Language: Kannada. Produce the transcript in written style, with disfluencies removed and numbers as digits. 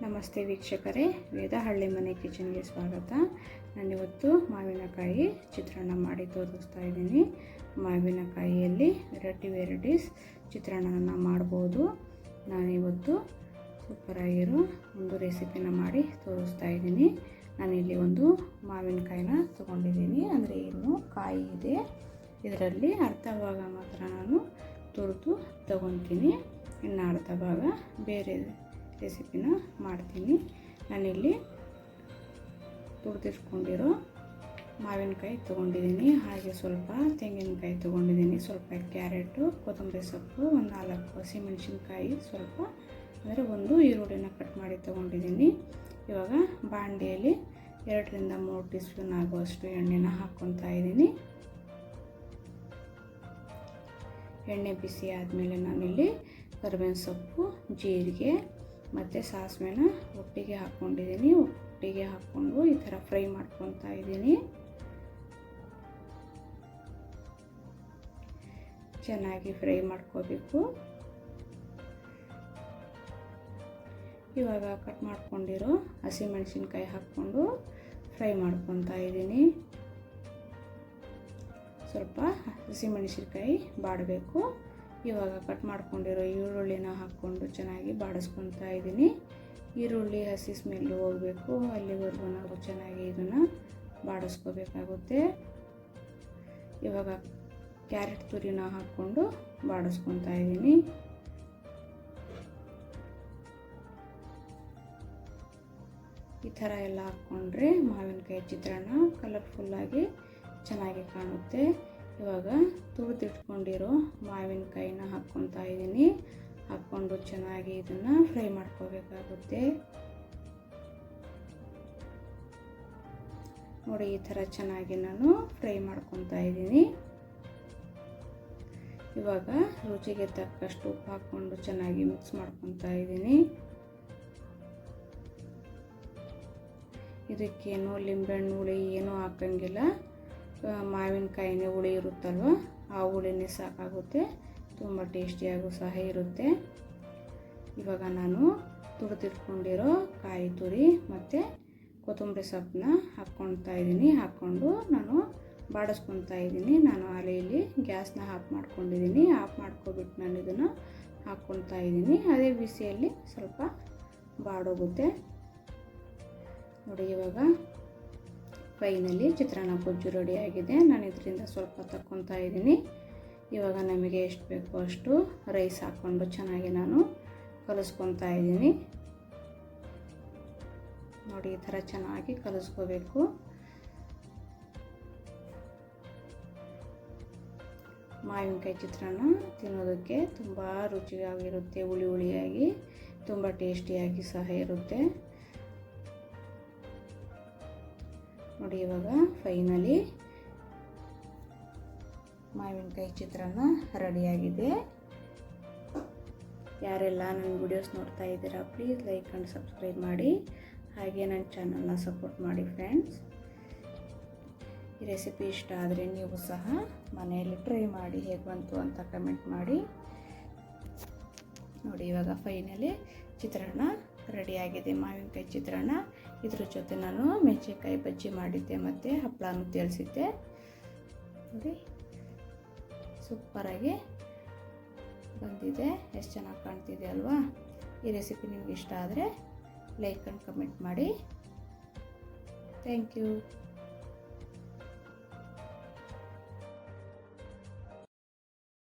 ನಮಸ್ತೆ ವೀಕ್ಷಕರೇ, ವೇದಹಳ್ಳಿ ಮನೆ ಕಿಚನ್ಗೆ ಸ್ವಾಗತ. ನಾನಿವತ್ತು ಮಾವಿನಕಾಯಿ ಚಿತ್ರಾನ್ನ ಮಾಡಿ ತೋರಿಸ್ತಾ ಇದ್ದೀನಿ. ಮಾವಿನಕಾಯಿಯಲ್ಲಿ ವೆರೈಟೀಸ್ ಚಿತ್ರಾನ್ನನ ಮಾಡ್ಬೋದು. ನಾನಿವತ್ತು ಸೂಪರಾಗಿರೋ ಒಂದು ರೆಸಿಪಿನ ಮಾಡಿ ತೋರಿಸ್ತಾ ಇದ್ದೀನಿ. ನಾನಿಲ್ಲಿ ಒಂದು ಮಾವಿನಕಾಯಿನ ತೊಗೊಂಡಿದ್ದೀನಿ, ಅಂದರೆ ಇನ್ನು ಕಾಯಿ ಇದೆ. ಇದರಲ್ಲಿ ಅರ್ಧ ಭಾಗ ಮಾತ್ರ ನಾನು ತುರಿದು ತೊಗೊತೀನಿ, ಇನ್ನು ಅರ್ಧ ಭಾಗ ಬೇರೆ ರೆಸಿಪಿನ ಮಾಡ್ತೀನಿ. ನಾನಿಲ್ಲಿ ತುರಿದಿಟ್ಕೊಂಡಿರೋ ಮಾವಿನಕಾಯಿ ತೊಗೊಂಡಿದ್ದೀನಿ, ಹಾಗೆ ಸ್ವಲ್ಪ ತೆಂಗಿನಕಾಯಿ ತೊಗೊಂಡಿದ್ದೀನಿ, ಸ್ವಲ್ಪ ಕ್ಯಾರೆಟು, ಕೊತ್ತಂಬರಿ ಸೊಪ್ಪು, ಒಂದು 4 ಹಸಿಮೆಣಸಿನ್ಕಾಯಿ, ಸ್ವಲ್ಪ ಅಂದರೆ ಒಂದು ಈರುಳ್ಳಿನ ಕಟ್ ಮಾಡಿ ತೊಗೊಂಡಿದ್ದೀನಿ. ಇವಾಗ ಬಾಣಲೆಯಲ್ಲಿ 2 ರಿಂದ 3 ಟೀ ಸ್ಪೂನ್ ಆಗುವಷ್ಟು ಎಣ್ಣೆನ ಹಾಕ್ಕೊತಾ ಇದ್ದೀನಿ. ಎಣ್ಣೆ ಬಿಸಿ ಆದಮೇಲೆ ನಾನಿಲ್ಲಿ ಕರಿಬೇವಿನ ಸೊಪ್ಪು, ಜೀರಿಗೆ ಮತ್ತು ಸಾಸಿವೆನ ಒಟ್ಟಿಗೆ ಹಾಕ್ಕೊಂಡಿದ್ದೀನಿ. ಒಟ್ಟಿಗೆ ಹಾಕ್ಕೊಂಡು ಈ ಥರ ಫ್ರೈ ಮಾಡ್ಕೊತಾ ಇದ್ದೀನಿ. ಚೆನ್ನಾಗಿ ಫ್ರೈ ಮಾಡ್ಕೋಬೇಕು. ಇವಾಗ ಕಟ್ ಮಾಡ್ಕೊಂಡಿರೋ ಹಸಿಮೆಣಸಿನ್ಕಾಯಿ ಹಾಕ್ಕೊಂಡು ಫ್ರೈ ಮಾಡ್ಕೊತಾ ಇದ್ದೀನಿ. ಸ್ವಲ್ಪ ಹಸಿಮೆಣಸಿನ್ಕಾಯಿ ಬಾಡಬೇಕು. ಇವಾಗ ಕಟ್ ಮಾಡ್ಕೊಂಡಿರೋ ಈರುಳ್ಳಿನ ಹಾಕ್ಕೊಂಡು ಚೆನ್ನಾಗಿ ಬಾಡಿಸ್ಕೊತಾ ಇದ್ದೀನಿ. ಈರುಳ್ಳಿ ಹಸಿ ಸ್ಮೆಲ್ಲು ಹೋಗಬೇಕು, ಅಲ್ಲಿವರೆಗೂ ನಾವು ಚೆನ್ನಾಗಿ ಇದನ್ನು ಬಾಡಿಸ್ಕೋಬೇಕಾಗುತ್ತೆ. ಇವಾಗ ಕ್ಯಾರೆಟ್ ತುರಿನ ಹಾಕ್ಕೊಂಡು ಬಾಡಿಸ್ಕೊತಾ ಇದ್ದೀನಿ. ಈ ಥರ ಎಲ್ಲ ಹಾಕ್ಕೊಂಡ್ರೆ ಮಾವಿನಕಾಯಿ ಚಿತ್ರಾನ್ನ ಕಲರ್ಫುಲ್ಲಾಗಿ ಚೆನ್ನಾಗಿ ಕಾಣುತ್ತೆ. ಇವಾಗ ತುರಿದಿಟ್ಕೊಂಡಿರೋ ಮಾವಿನಕಾಯಿನ ಹಾಕ್ಕೊತಾ ಇದ್ದೀನಿ. ಹಾಕ್ಕೊಂಡು ಚೆನ್ನಾಗಿ ಇದನ್ನು ಫ್ರೈ ಮಾಡ್ಕೋಬೇಕಾಗುತ್ತೆ. ನೋಡಿ, ಈ ಥರ ಚೆನ್ನಾಗಿ ನಾನು ಫ್ರೈ ಮಾಡ್ಕೊತಾ ಇದ್ದೀನಿ. ಇವಾಗ ರುಚಿಗೆ ತಕ್ಕಷ್ಟು ಉಪ್ಪು ಹಾಕ್ಕೊಂಡು ಚೆನ್ನಾಗಿ ಮಿಕ್ಸ್ ಮಾಡ್ಕೊತಾ ಇದ್ದೀನಿ. ಇದಕ್ಕೇನು ಲಿಂಬೆಹಣ್ಣು ಹುಳಿ ಏನೂ ಹಾಕಂಗಿಲ್ಲ, ಮಾವಿನಕಾಯಿನೇ ಹುಳಿ ಇರುತ್ತಲ್ವ, ಆ ಹುಳಿನೇ ಸಾಕಾಗುತ್ತೆ. ತುಂಬ ಟೇಸ್ಟಿಯಾಗೂ ಸಹ ಇರುತ್ತೆ. ಇವಾಗ ನಾನು ತುರಿದಿಟ್ಕೊಂಡಿರೋ ಕಾಯಿ ತುರಿ ಮತ್ತು ಕೊತ್ತಂಬರಿ ಸೊಪ್ಪನ್ನ ಹಾಕ್ಕೊತಾ ಇದ್ದೀನಿ. ಹಾಕ್ಕೊಂಡು ನಾನು ಬಾಡಿಸ್ಕೊತಾ ಇದ್ದೀನಿ. ನಾನು ಇಲ್ಲಿ ಗ್ಯಾಸ್ನ ಆಫ್ ಮಾಡ್ಕೊಂಡಿದ್ದೀನಿ. ಆಫ್ ಮಾಡ್ಕೊಬಿಟ್ಟು ನಾನು ಇದನ್ನು ಹಾಕ್ಕೊತಾ ಇದ್ದೀನಿ. ಅದೇ ಬಿಸಿಯಲ್ಲಿ ಸ್ವಲ್ಪ ಬಾಡೋಗುತ್ತೆ. ನೋಡಿ, ಇವಾಗ ಫೈನಲಿ ಚಿತ್ರಾನ್ನ ಗೊಜ್ಜು ರೆಡಿಯಾಗಿದೆ. ನಾನು ಇದರಿಂದ ಸ್ವಲ್ಪ ತಕ್ಕೊತಾ ಇದ್ದೀನಿ. ಇವಾಗ ನಮಗೆ ಎಷ್ಟು ಬೇಕೋ ಅಷ್ಟು ರೈಸ್ ಹಾಕ್ಕೊಂಡು ಚೆನ್ನಾಗಿ ನಾನು ಕಲಿಸ್ಕೊತಾ ಇದ್ದೀನಿ. ನೋಡಿ, ಈ ಥರ ಚೆನ್ನಾಗಿ ಕಲಿಸ್ಕೋಬೇಕು. ಮಾವಿನಕಾಯಿ ಚಿತ್ರಾನ್ನ ತಿನ್ನೋದಕ್ಕೆ ತುಂಬ ರುಚಿಯಾಗಿರುತ್ತೆ, ಹುಳಿ ಹುಳಿಯಾಗಿ ತುಂಬ ಟೇಸ್ಟಿಯಾಗಿ ಸಹ ಇರುತ್ತೆ. ನೋಡಿ, ಇವಾಗ ಫೈನಲಿ ಮಾವಿನಕಾಯಿ ಚಿತ್ರಾನ್ನ ರೆಡಿಯಾಗಿದೆ. ಯಾರೆಲ್ಲ ನನ್ನ ವಿಡಿಯೋಸ್ ನೋಡ್ತಾ ಇದ್ದೀರಾ, ಪ್ಲೀಸ್ ಲೈಕ್ ಆ್ಯಂಡ್ ಸಬ್ಸ್ಕ್ರೈಬ್ ಮಾಡಿ, ಹಾಗೆ ನನ್ನ ಚಾನಲ್ನ ಸಪೋರ್ಟ್ ಮಾಡಿ ಫ್ರೆಂಡ್ಸ್. ಈ ರೆಸಿಪಿ ಇಷ್ಟ ಆದರೆ ನೀವು ಸಹ ಮನೆಯಲ್ಲಿ ಟ್ರೈ ಮಾಡಿ ಹೇಗೆ ಬಂತು ಅಂತ ಕಮೆಂಟ್ ಮಾಡಿ. ನೋಡಿ, ಇವಾಗ ಫೈನಲಿ ಚಿತ್ರಾನ್ನ ರೆಡಿಯಾಗಿದೆ, ಮಾವಿನಕಾಯಿ ಚಿತ್ರಾನ್ನ. ಇದ್ರ ಜೊತೆ ನಾನು ಮೆಣಸಿನ್ಕಾಯಿ ಬಜ್ಜಿ ಮಾಡಿದ್ದೆ ಮತ್ತು ಹಪ್ಪಳನೂ ತೇಲ್ಸಿದ್ದೆ. ನೋಡಿ, ಸೂಪರಾಗಿ ಬಂದಿದೆ, ಎಷ್ಟು ಚೆನ್ನಾಗಿ ಕಾಣ್ತಿದೆ ಅಲ್ವಾ. ಈ ರೆಸಿಪಿ ನಿಮ್ಗೆ ಇಷ್ಟ ಆದರೆ ಲೈಕ್ ಆ್ಯಂಡ್ ಕಮೆಂಟ್ ಮಾಡಿ. Thank you.